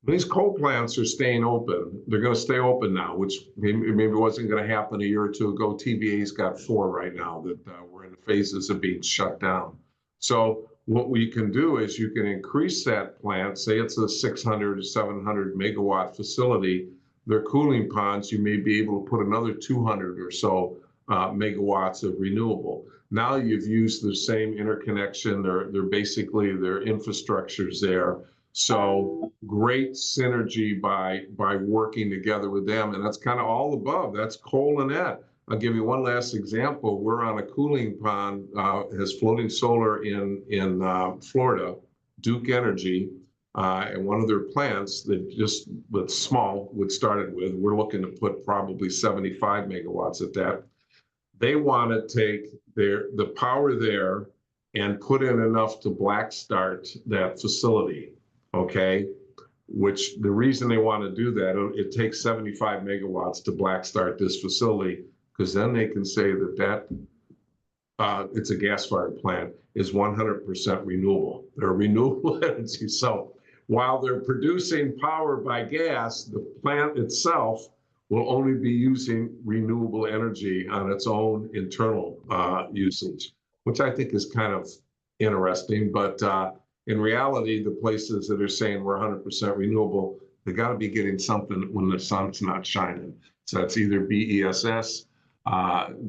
These coal plants are staying open. They're going to stay open now, which maybe wasn't going to happen a year or 2 ago. TVA's got 4 right now that we're in the phases of being shut down. So what we can do is you can increase that plant. Say it's a 600 or 700 megawatt facility. Their cooling ponds, you may be able to put another 200 or so megawatts of renewable. Now you've used the same interconnection. They're basically, their infrastructure's there. So great synergy by working together with them. And that's kind of all above. That's coal and that. I'll give you one last example. We're on a cooling pond, has floating solar in Florida, Duke Energy, and one of their plants that just with small, what started with, we're looking to put probably 75 megawatts at that. They want to take the power there and put in enough to black start that facility, okay? Which the reason they want to do that, it takes 75 megawatts to black start this facility, because then they can say that it's a gas-fired plant, is 100% renewable. They're renewable energy. So while they're producing power by gas, the plant itself will only be using renewable energy on its own internal usage, which I think is kind of interesting. But in reality, the places that are saying we're 100% renewable, they got to be getting something when the sun's not shining. So that's either BESS.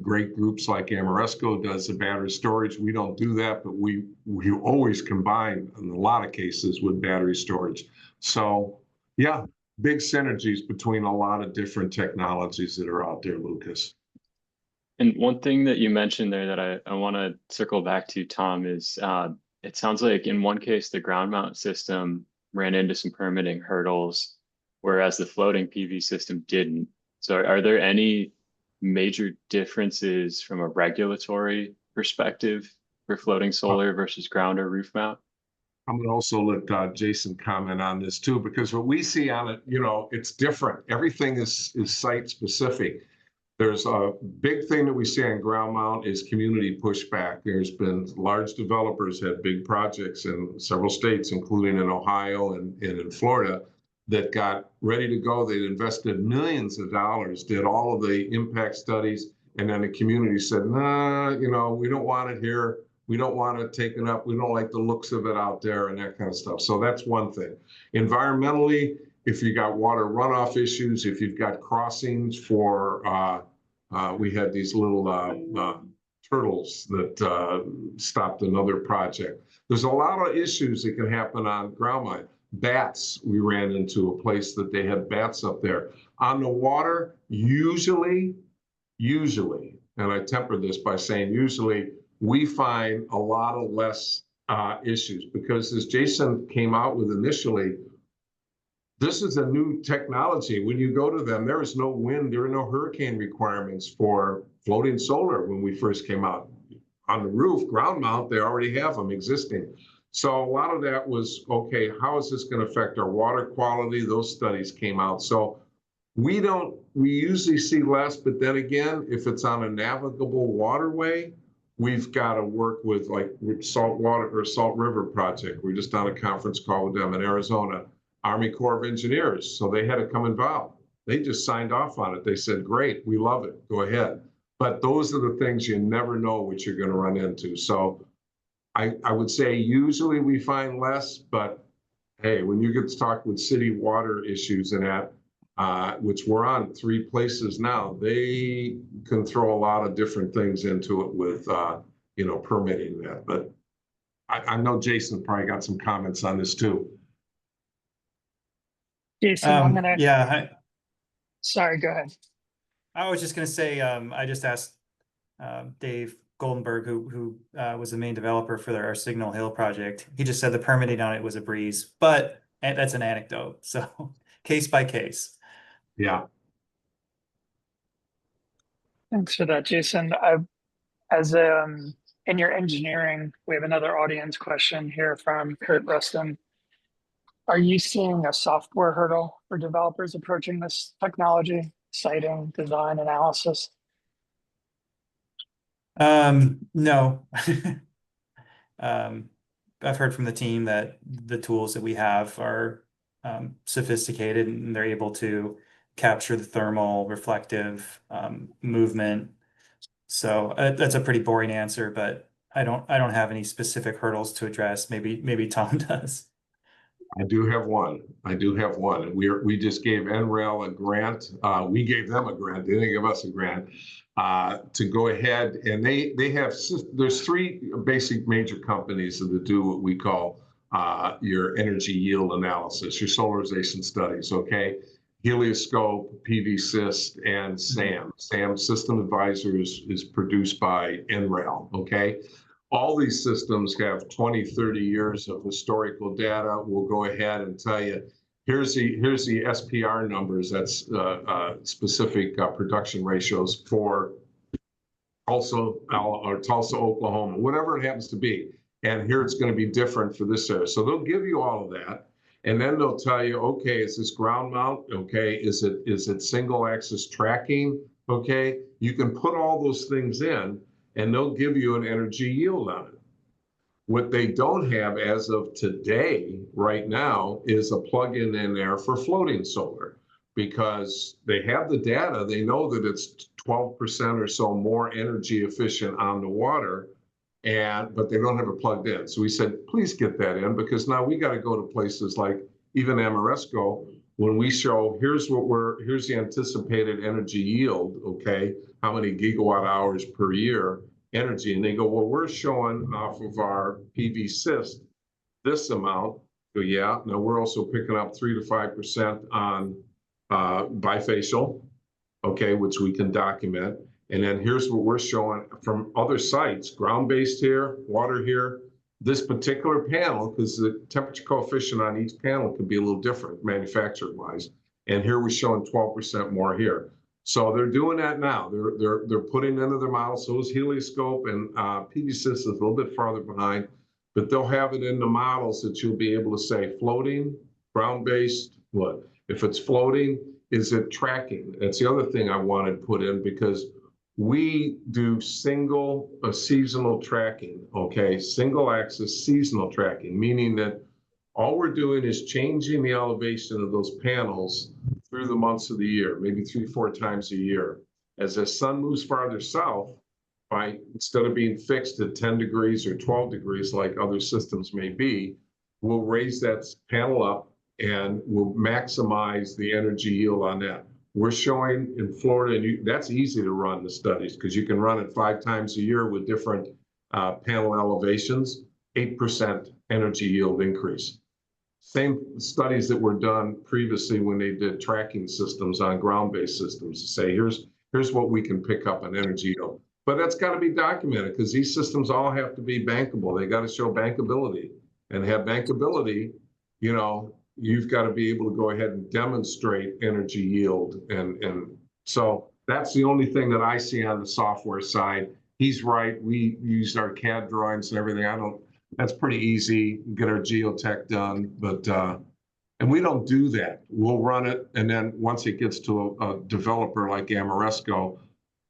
Great groups like Ameresco does the battery storage. We don't do that, but we always combine in a lot of cases with battery storage. So yeah, big synergies between a lot of different technologies that are out there, Lucas. And one thing that you mentioned there that I want to circle back to, Tom, is it sounds like in one case, the ground mount system ran into some permitting hurdles, whereas the floating PV system didn't. So are there any major differences from a regulatory perspective for floating solar versus ground or roof mount? I'm going to also let Jason comment on this too, because what we see on it, it's different. Everything is site specific. There's a big thing that we see on ground mount is community pushback. There's been large developers had big projects in several states, including in Ohio and in Florida, that got ready to go. They'd invested millions of dollars, did all of the impact studies, and then the community said, nah, we don't want it here. We don't want it taken up. We don't like the looks of it out there and that kind of stuff. So that's one thing. Environmentally, if you got water runoff issues, if you've got crossings for, we had these little turtles that stopped another project. There's a lot of issues that can happen on ground mount. Bats, we ran into a place that they had bats up there. On the water, usually, and I temper this by saying usually, we find a lot of less issues because as Jason came out with initially, this is a new technology. When you go to them, there is no wind, there are no hurricane requirements for floating solar when we first came out. On the roof, ground mount, they already have them existing. So a lot of that was, okay, how is this going to affect our water quality? Those studies came out. So we usually see less, but then again, if it's on a navigable waterway, we've got to work with like Saltwater or Salt River Project. We're just on a conference call with them in Arizona, Army Corps of Engineers. So they had to come involved. They just signed off on it. They said, great, we love it, go ahead. But those are the things you never know what you're going to run into. So I would say usually we find less, but hey, when you get to talk with city water issues and that, which we're on 3 places now, they can throw a lot of different things into it with, permitting that. But I know Jason probably got some comments on this too. Jason, I'm gonna. Yeah. Sorry, go ahead. I was just going to say, I just asked Dave Goldenberg, who was the main developer for our Signal Hill project. He just said the permitting on it was a breeze, but that's an anecdote. So case by case. Yeah. Thanks for that, Jason. In your engineering, we have another audience question here from Kurt Ruston. Are you seeing a software hurdle for developers approaching this technology, citing design analysis? No. I've heard from the team that the tools that we have are sophisticated and they're able to capture the thermal reflective movement. So that's a pretty boring answer, but I don't have any specific hurdles to address. Maybe Tom does. I do have one. We just gave NREL a grant. We gave them a grant. They didn't give us a grant to go ahead. And there's 3 basic major companies that do what we call your energy yield analysis, your solarization studies, okay? Helioscope, PVSys, and SAM. SAM System Advisors is produced by NREL, okay? All these systems have 20, 30 years of historical data. We'll go ahead and tell you, here's the SPR numbers, that's specific production ratios for Tulsa, Oklahoma, whatever it happens to be. And here it's going to be different for this area. So they'll give you all of that. And then they'll tell you, okay, is this ground mount? Okay, is it single axis tracking? Okay, you can put all those things in. and they'll give you an energy yield on it. What they don't have as of today, right now, is a plug-in in there for floating solar, because they have the data. They know that it's 12% or so more energy efficient on the water, but they don't have it plugged in. So we said, please get that in, because now we got to go to places like even Ameresco, when we show, here's the anticipated energy yield, okay, how many gigawatt hours per year energy, and they go, well, we're showing off of our PV system this amount. So yeah, now we're also picking up 3 to 5% on bifacial, okay, which we can document. And then here's what we're showing from other sites, ground-based here, water here. This particular panel, because the temperature coefficient on each panel could be a little different manufactured-wise. And here we're showing 12% more here. So they're doing that now. They're putting into their model. So is Helioscope, and PVSys is a little bit farther behind, but they'll have it in the models that you'll be able to say floating, ground-based, what? If it's floating, is it tracking? That's the other thing I wanted to put in, because we do single seasonal tracking, okay? Single axis seasonal tracking, meaning that all we're doing is changing the elevation of those panels through the months of the year, maybe 3-4 times a year. As the sun moves farther south, instead of being fixed at 10 degrees or 12 degrees like other systems may be, we'll raise that panel up and we'll maximize the energy yield on that. We're showing in Florida, and that's easy to run the studies, because you can run it 5 times a year with different panel elevations, 8% energy yield increase. Same studies that were done previously when they did tracking systems on ground-based systems to say, here's what we can pick up on energy yield. But that's got to be documented, because these systems all have to be bankable. They got to show bankability, and have bankability, you know, you've got to be able to go ahead and demonstrate energy yield. And so that's the only thing that I see on the software side. He's right. We used our CAD drawings and everything. That's pretty easy, get our geotech done, but, and we don't do that. We'll run it. And then once it gets to a developer like Ameresco,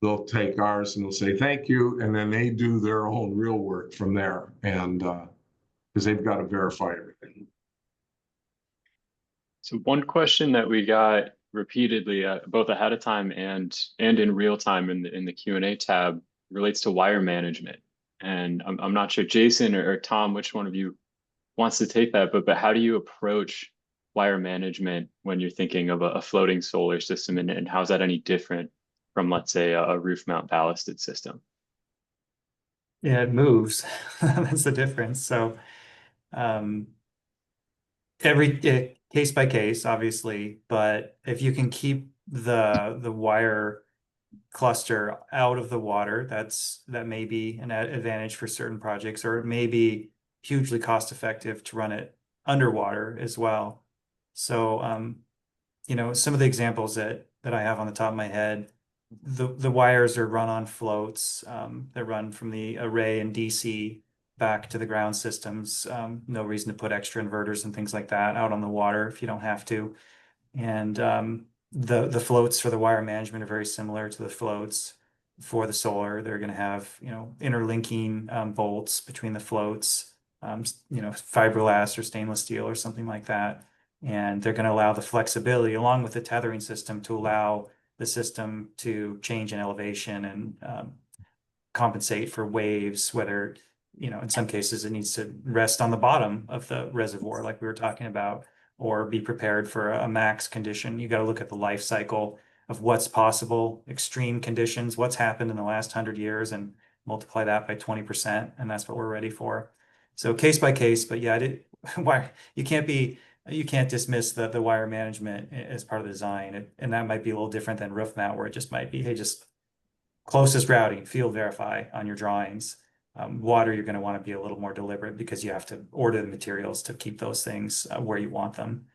they'll take ours and they'll say, thank you. And then they do their own real work from there. And, because they've got to verify everything. So one question that we got repeatedly, both ahead of time and in real time in the Q&A tab, relates to wire management. And I'm not sure, Jason or Tom, which one of you wants to take that, but how do you approach wire management when you're thinking of a floating solar system, and how's that any different from, let's say, a roof mount ballasted system? Yeah, it moves. That's the difference. So every case by case, obviously, but if you can keep the wire cluster out of the water, that may be an advantage for certain projects, or it may be hugely cost effective to run it underwater as well. So you know, some of the examples that I have on the top of my head, the wires are run on floats that run from the array in DC back to the ground systems. No reason to put extra inverters and things like that out on the water if you don't have to. And the floats for the wire management are very similar to the floats for the solar. They're going to have, you know, interlinking bolts between the floats, you know, fiberglass or stainless steel or something like that. And they're going to allow the flexibility along with the tethering system to allow the system to change in elevation and compensate for waves, whether, you know, in some cases it needs to rest on the bottom of the reservoir like we were talking about, or be prepared for a max condition. You got to look at the life cycle of what's possible, extreme conditions, what's happened in the last 100 years, and multiply that by 20%, and that's what we're ready for. So case by case, but yeah, you can't dismiss the wire management as part of the design. And that might be a little different than roof mount, where it just might be, hey, just closest routing, field verify on your drawings. Water, you're going to want to be a little more deliberate, because you have to order the materials to keep those things where you want them.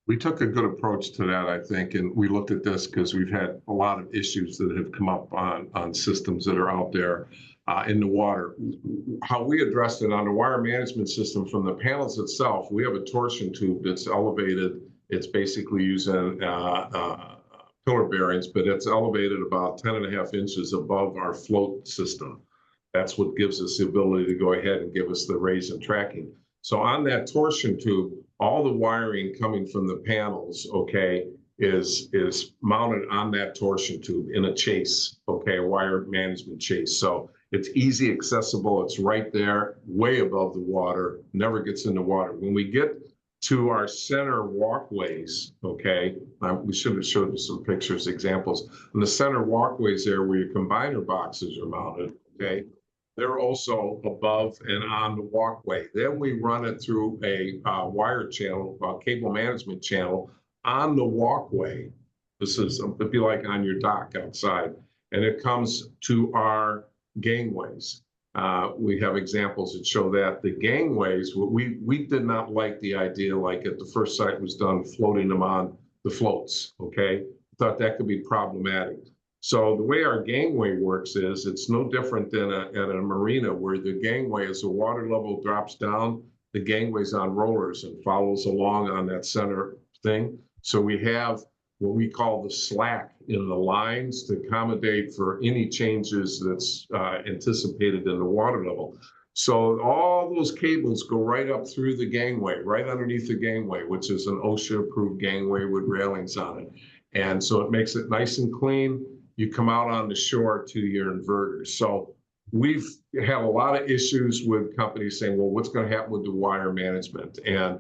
We took a good approach to that, I think, and we looked at this because we've had a lot of issues that have come up on systems that are out there in the water. How we addressed it on the wire management system, from the panels itself, we have a torsion tube that's elevated. It's basically using pillar bearings, but it's elevated about 10.5 inches above our float system. That's what gives us the ability to go ahead and give us the raise and tracking. So on that torsion tube, all the wiring coming from the panels, okay, is mounted on that torsion tube in a chase, okay, a wire management chase. So it's easy accessible. It's right there, way above the water, never gets in the water. When we get to our center walkways, okay, we should have showed you some pictures, examples. In the center walkways there where your combiner boxes are mounted, okay, they're also above and on the walkway. Then we run it through a wire channel, cable management channel on the walkway. This is, it'd be like on your dock outside. And it comes to our gangways. We have examples that show that the gangways, we did not like the idea, like at the first site was done, floating them on the floats, okay? Thought that could be problematic. So the way our gangway works is it's no different than at a marina where the gangway, as the water level drops down, the gangway's on rollers and follows along on that center thing. So we have what we call the slack in the lines to accommodate for any changes that's anticipated in the water level. So all those cables go right up through the gangway, right underneath the gangway, which is an OSHA-approved gangway with railings on it. And so it makes it nice and clean. You come out on the shore to your inverters. So we've had a lot of issues with companies saying, well, what's going to happen with the wire management? And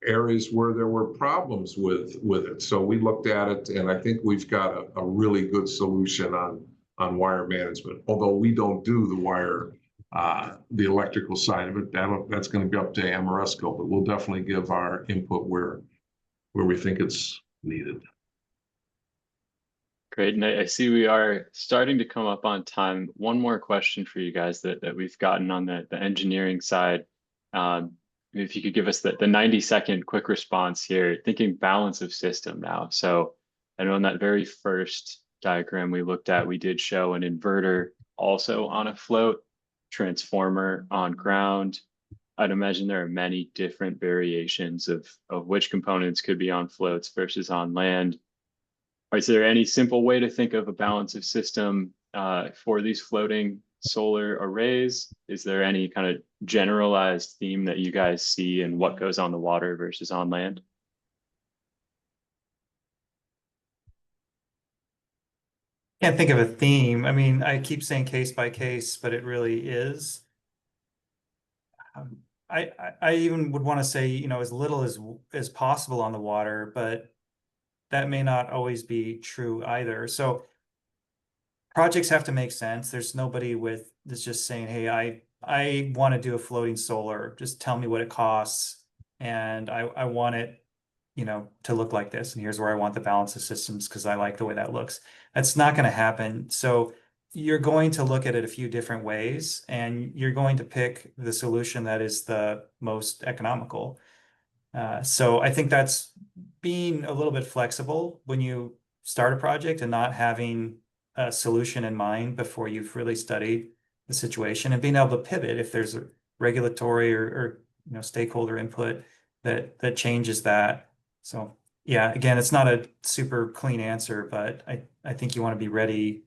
areas where there were problems with it. So we looked at it, and I think we've got a really good solution on wire management. Although we don't do the wire, the electrical side of it, that's going to be up to Ameresco, but we'll definitely give our input where we think it's needed. Great, and I see we are starting to come up on time. One more question for you guys that we've gotten on the engineering side. If you could give us the 90-second quick response here, thinking balance of system now. So I know in that very first diagram we looked at, we did show an inverter also on a float, transformer on ground. I'd imagine there are many different variations of which components could be on floats versus on land. Is there any simple way to think of a balance of system for these floating solar arrays? Is there any kind of generalized theme that you guys see in what goes on the water versus on land? Can't think of a theme. I mean, I keep saying case by case, but it really is. I even would want to say, you know, as little as possible on the water, but that may not always be true either. So projects have to make sense. There's nobody that's just saying, hey, I want to do a floating solar. Just tell me what it costs. And I want it, you know, to look like this. And here's where I want the balance of systems because I like the way that looks. That's not going to happen. So you're going to look at it a few different ways, and you're going to pick the solution that is the most economical. So I think that's being a little bit flexible when you start a project and not having a solution in mind before you've really studied the situation, and being able to pivot if there's a regulatory or you know, stakeholder input that changes that. So yeah, again, it's not a super clean answer, but I think you want to be ready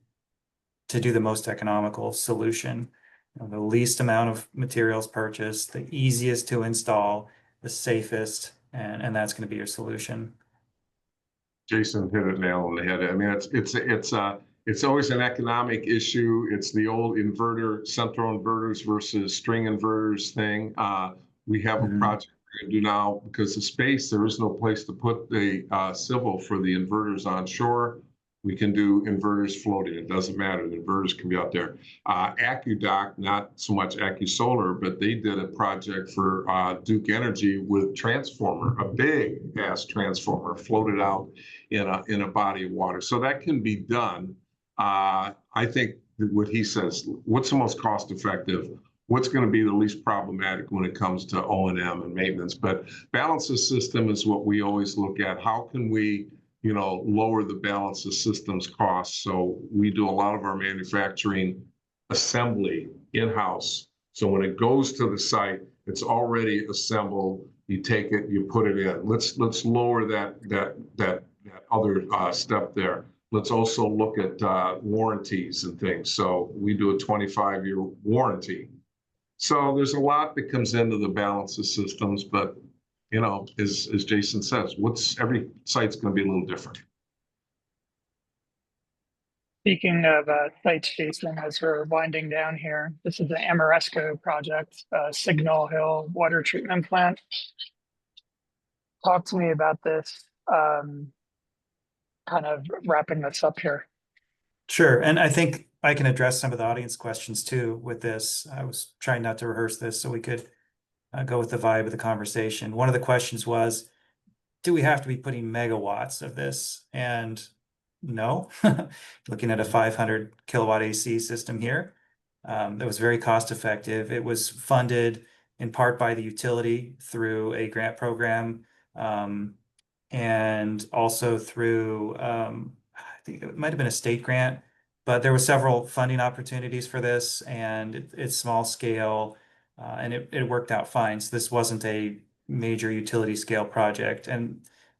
to do the most economical solution. You know, the least amount of materials purchased, the easiest to install, the safest, and that's going to be your solution. Jason hit it nail on the head. I mean, it's always an economic issue. It's the old inverter, central inverters versus string inverters thing. We have a project we're going to do now because of space. There is no place to put the civil for the inverters on shore. We can do inverters floating. It doesn't matter. The inverters can be out there. AccuDock, not so much Accusolar, but they did a project for Duke Energy with transformer, a big ass transformer floated out in a body of water. So that can be done. I think what he says, what's the most cost effective? What's going to be the least problematic when it comes to O&M and maintenance? But balance of system is what we always look at. How can we, you know, lower the balance of systems costs? So we do a lot of our manufacturing assembly in-house. So when it goes to the site, it's already assembled. You take it, you put it in. Let's lower that other step there. let's also look at warranties and things. So we do a 25-year warranty. So there's a lot that comes into the balance of systems, but you know, as Jason says, every site's going to be a little different. Speaking of sites, Jason, as we're winding down here, this is the Ameresco project, Signal Hill water treatment plant. Talk to me about this, kind of wrapping this up here. Sure. And I think I can address some of the audience questions too with this. I was trying not to rehearse this so we could go with the vibe of the conversation. One of the questions was, do we have to be putting megawatts of this? And no, looking at a 500 kilowatt AC system here, that was very cost effective. It was funded in part by the utility through a grant program, and also through, I think it might have been a state grant, but there were several funding opportunities for this, and it's small scale, and it worked out fine. So this wasn't a major utility scale project,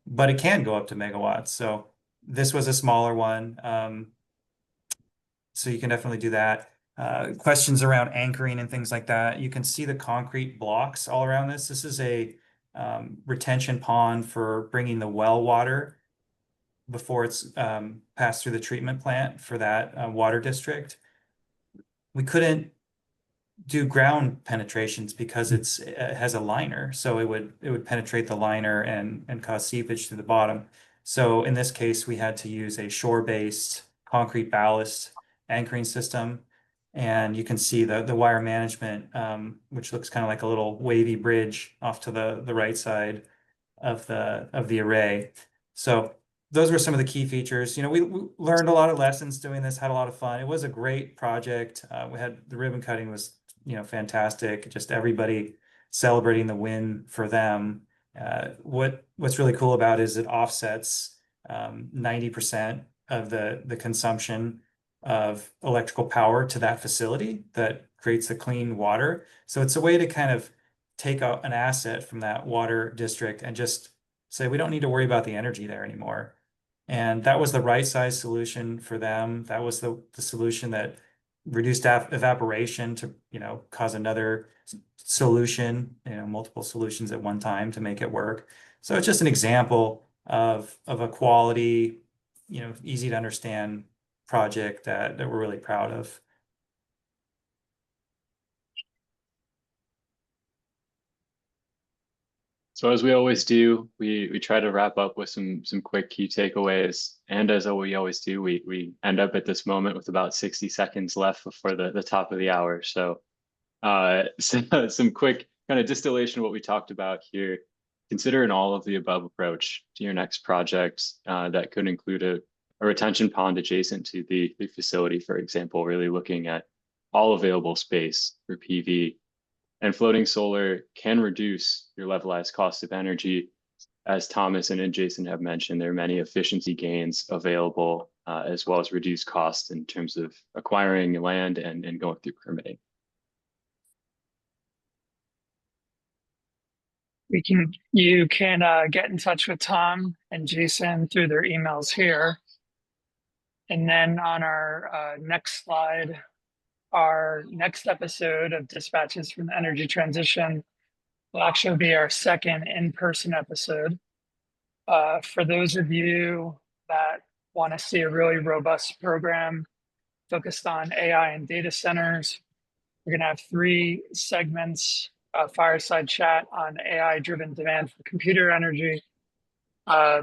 but it can go up to megawatts. So this was a smaller one. So you can definitely do that. Questions around anchoring and things like that. You can see the concrete blocks all around this. This is a retention pond for bringing the well water before it's passed through the treatment plant for that water district. We couldn't do ground penetrations because it has a liner, so it would penetrate the liner and cause seepage to the bottom. So in this case, we had to use a shore-based concrete ballast anchoring system, and you can see the wire management, which looks kind of like a little wavy bridge off to the right side of the array. So those were some of the key features. You know, we learned a lot of lessons doing this, had a lot of fun. It was a great project. We had the ribbon cutting was, you know, fantastic. Just everybody celebrating the win for them. What's really cool about it is it offsets 90% of the consumption of electrical power to that facility that creates the clean water. So it's a way to kind of take an asset from that water district and just say, we don't need to worry about the energy there anymore. And that was the right size solution for them. That was the solution that reduced evaporation to, you know, cause another solution, you know, multiple solutions at one time to make it work. So it's just an example of a quality, you know, easy to understand project that we're really proud of. So as we always do, we try to wrap up with some quick key takeaways. And as we always do, we end up at this moment with about 60 seconds left before the top of the hour. So some quick kind of distillation of what we talked about here. Consider an all of the above approach to your next project that could include a retention pond adjacent to the facility, for example, really looking at all available space for PV. And floating solar can reduce your levelized cost of energy. As Thomas and Jason have mentioned, there are many efficiency gains available, as well as reduced costs in terms of acquiring land and going through permitting. You can get in touch with Tom and Jason through their emails here. And then on our next slide, our next episode of Dispatches from the Energy Transition will actually be our second in-person episode. For those of you that want to see a really robust program focused on AI and data centers, we're going to have 3 segments, fireside chat on AI-driven demand for computer energy. Our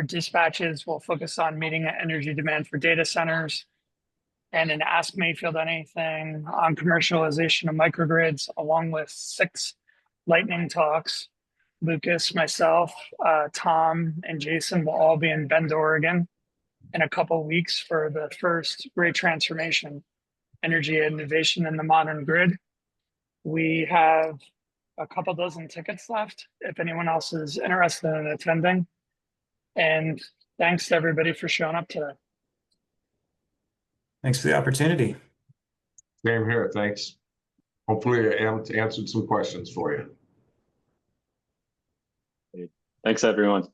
dispatches will focus on meeting energy demand for data centers, and an Ask Mayfield Anything on commercialization of microgrids, along with 6 lightning talks. Lucas, myself, Tom, and Jason will all be in Bend, Oregon in a couple of weeks for the first Great Transformation, Energy Innovation in the Modern Grid. We have a couple dozen tickets left if anyone else is interested in attending. And thanks to everybody for showing up today. Thanks for the opportunity. Same here. Thanks. Hopefully I answered some questions for you. Thanks, everyone.